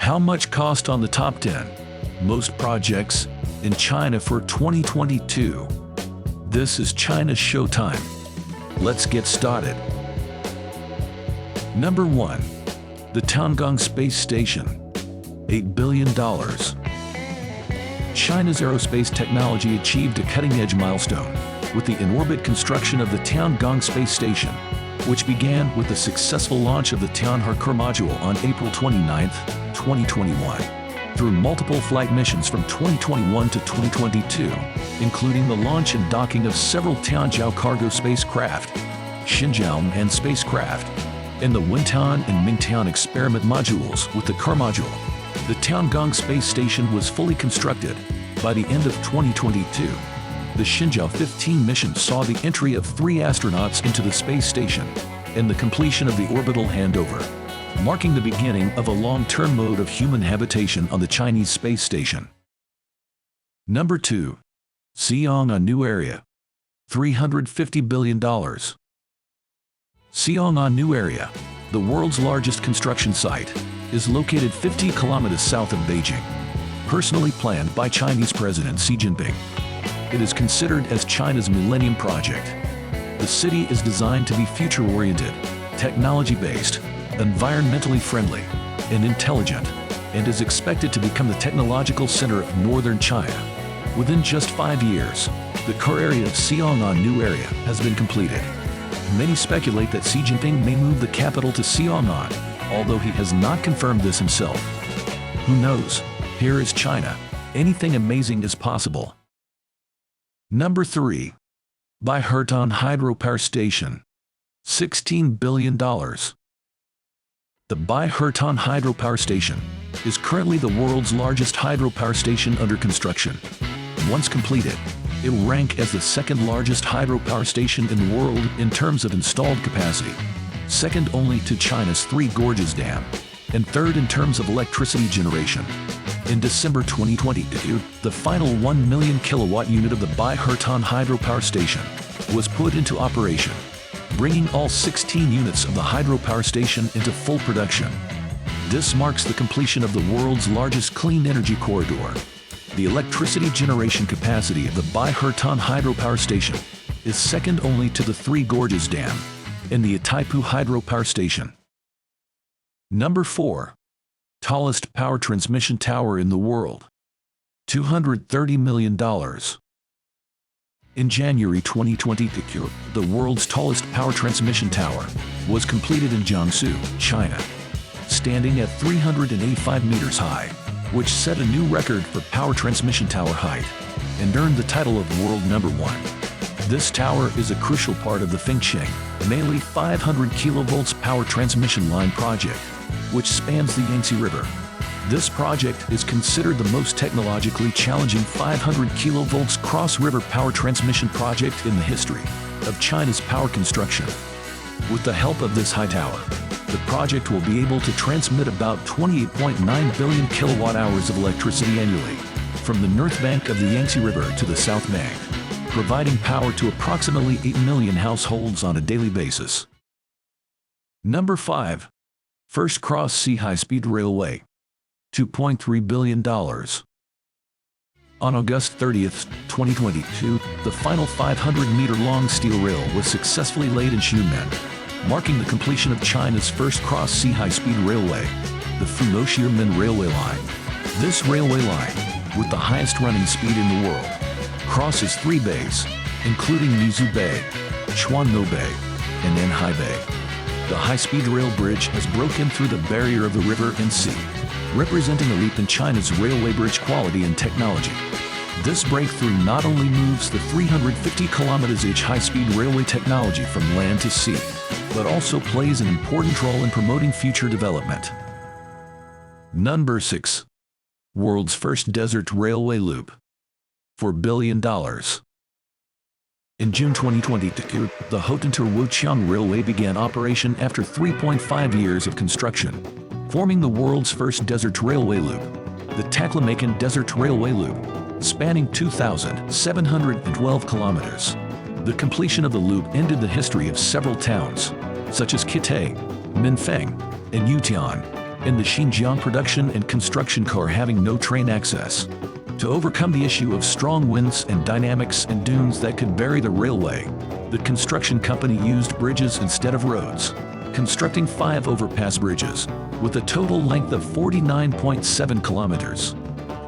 How much cost on the top 10 most projects in China for 2022? This is China's Showtime. Let's get started. Number 1. The Tiangong Space Station. $8 billion. China's aerospace technology achieved a cutting-edge milestone with the in-orbit construction of the Tiangong Space Station, which began with the successful launch of the Tianhe module on April 29, 2021, through multiple flight missions from 2021 to 2022, including the launch and docking of several Tianzhou cargo spacecraft, Xiong An spacecraft, and the Wentian and Mingtian experiment modules with the car module. The Tiangong Space Station was fully constructed by the end of 2022. The Shenzhou 15 mission saw the entry of 3 astronauts into the space station and the completion of the orbital handover, marking the beginning of a long-term mode of human habitation on the Chinese space station. Number 2. Xiong An New Area. $350 billion. Xiong An New Area, the world's largest construction site, is located 50 kilometers south of Beijing, personally planned by Chinese President Xi Jinping. It is considered as China's Millennium Project. The city is designed to be future-oriented, technology-based, environmentally friendly, and intelligent, and is expected to become the technological center of northern China. Within just 5 years, the core area of Xiong An New Area has been completed. Many speculate that Xi Jinping may move the capital to Xiong An, although he has not confirmed this himself. Who knows? Here is China. Anything amazing is possible. Number 3. Baihetan Hydropower Station. $16 billion. The Baihetan Hydropower Station is currently the world's largest hydropower station under construction. Once completed, it will rank as the second largest hydropower station in the world in terms of installed capacity, second only to China's Three Gorges Dam, and third in terms of electricity generation. In December 2022, the final 1 million kilowatt unit of the Baihetan Hydropower Station was put into operation, bringing all 16 units of the hydropower station into full production. This marks the completion of the world's largest clean energy corridor. The electricity generation capacity of the Baihetan Hydropower Station is second only to the Three Gorges Dam and the Itaipu Hydropower Station. Number 4. Tallest power transmission tower in the world. $230 million. In January 2022, the world's tallest power transmission tower was completed in Jiangsu, China, standing at 385 meters high, which set a new record for power transmission tower height and earned the title of world number 1. This tower is a crucial part of the Fengsheng, mainly 500 kilovolts power transmission line project, which spans the Yangtze River. This project is considered the most technologically challenging 500 kilovolts cross-river power transmission project in the history of China's power construction. With the help of this high tower, the project will be able to transmit about 28.9 billion kilowatt-hours of electricity annually from the north bank of the Yangtze River to the south bank, providing power to approximately 8 million households on a daily basis. Number 5. First Cross-Sea High-Speed Railway. $2.3 billion. On August 30, 2022, the final 500-meter-long steel rail was successfully laid in Xiumen, marking the completion of China's first cross-sea high-speed railway, the Fumo-Xiamen Railway Line. This railway line, with the highest running speed in the world, crosses 3 bays, including Mizu Bay, Chuanmo Bay, and Nanhai Bay. The high-speed rail bridge has broken through the barrier of the river and sea, representing a leap in China's railway bridge quality and technology. This breakthrough not only moves the 350 km/h high-speed railway technology from land to sea, but also plays an important role in promoting future development. Number 6. World's first desert railway loop. $4 billion. In June 2022, the Hotan-to-Wuqiang Railway began operation after 3.5 years of construction, forming the world's first desert railway loop, the Taklamakan Desert Railway Loop, spanning 2,712 kilometers. The completion of the loop ended the history of several towns, such as Kitay, Minfeng, and Yutian, and the Xinjiang production and construction core having no train access. To overcome the issue of strong winds and dynamics and dunes that could bury the railway, the construction company used bridges instead of roads, constructing 5 overpass bridges, with a total length of 49.7 kilometers.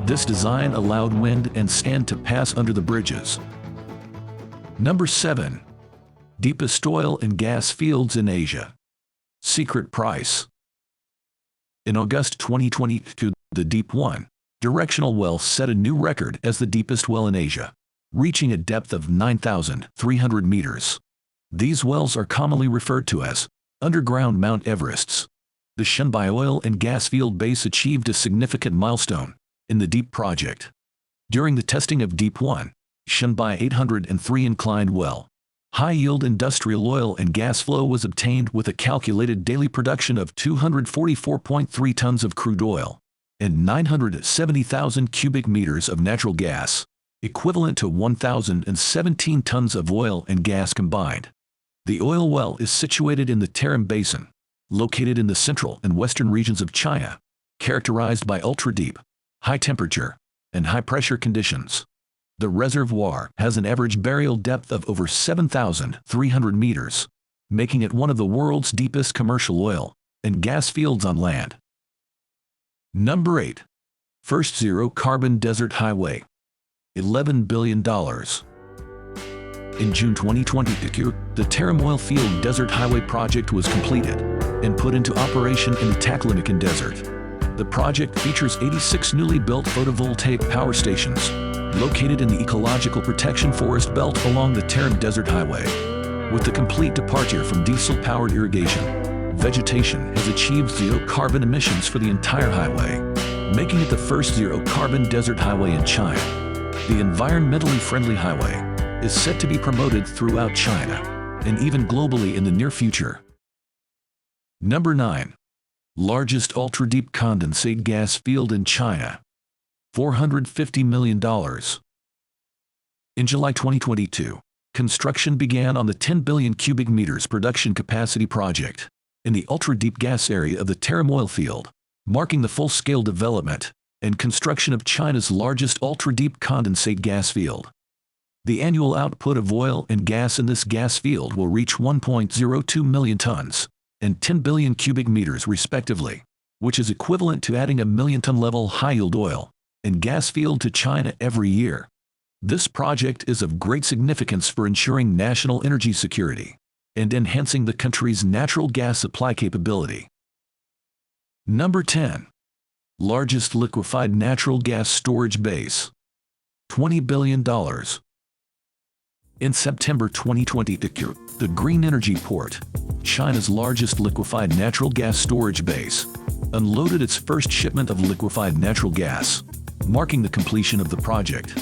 This design allowed wind and sand to pass under the bridges. Number 7. Deepest oil and gas fields in Asia. Secret price. In August 2022, the Deep 1 directional well set a new record as the deepest well in Asia, reaching a depth of 9,300 meters. These wells are commonly referred to as underground Mount Everests. The Shenbai oil and gas field base achieved a significant milestone in the Deep project. During the testing of Deep 1, Shenbai 803 inclined well, high-yield industrial oil and gas flow was obtained with a calculated daily production of 244.3 tons of crude oil and 970,000 cubic meters of natural gas, equivalent to 1,017 tons of oil and gas combined. The oil well is situated in the Tarim Basin, located in the central and western regions of China, characterized by ultra-deep, high-temperature, and high-pressure conditions. The reservoir has an average burial depth of over 7,300 meters, making it one of the world's deepest commercial oil and gas fields on land. Number 8. First zero-carbon desert highway. $11 billion. In June 2022, the Tarim oil field desert highway project was completed and put into operation in the Taklamakan Desert. The project features 86 newly built photovoltaic power stations located in the ecological protection forest belt along the Tarim Desert Highway. With the complete departure from diesel-powered irrigation, vegetation has achieved zero carbon emissions for the entire highway, making it the first zero-carbon desert highway in China. The environmentally friendly highway is set to be promoted throughout China and even globally in the near future. Number 9. Largest ultra-deep condensate gas field in China. $450 million. In July 2022, construction began on the 10 billion cubic meters production capacity project in the ultra-deep gas area of the Tarim oil field, marking the full-scale development and construction of China's largest ultra-deep condensate gas field. The annual output of oil and gas in this gas field will reach 1.02 million tons and 10 billion cubic meters respectively, which is equivalent to adding a million-ton level high-yield oil and gas field to China every year. This project is of great significance for ensuring national energy security and enhancing the country's natural gas supply capability. Number 10. Largest liquefied natural gas storage base. $20 billion. In September 2022, the Green Energy Port, China's largest liquefied natural gas storage base, unloaded its first shipment of liquefied natural gas, marking the completion of the project.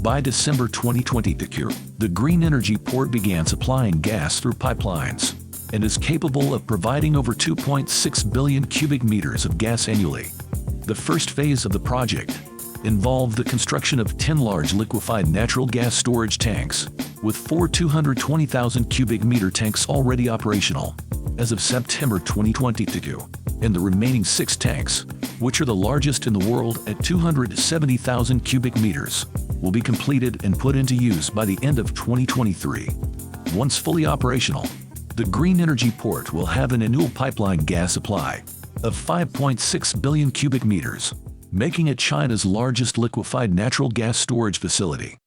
By December 2022, the Green Energy Port began supplying gas through pipelines and is capable of providing over 2.6 billion cubic meters of gas annually. The first phase of the project involved the construction of 10 large liquefied natural gas storage tanks, with 4 220,000 cubic meter tanks already operational as of September 2022, and the remaining 6 tanks, which are the largest in the world at 270,000 cubic meters, will be completed and put into use by the end of 2023. Once fully operational, the Green Energy Port will have an annual pipeline gas supply of 5.6 billion cubic meters, making it China's largest liquefied natural gas storage facility.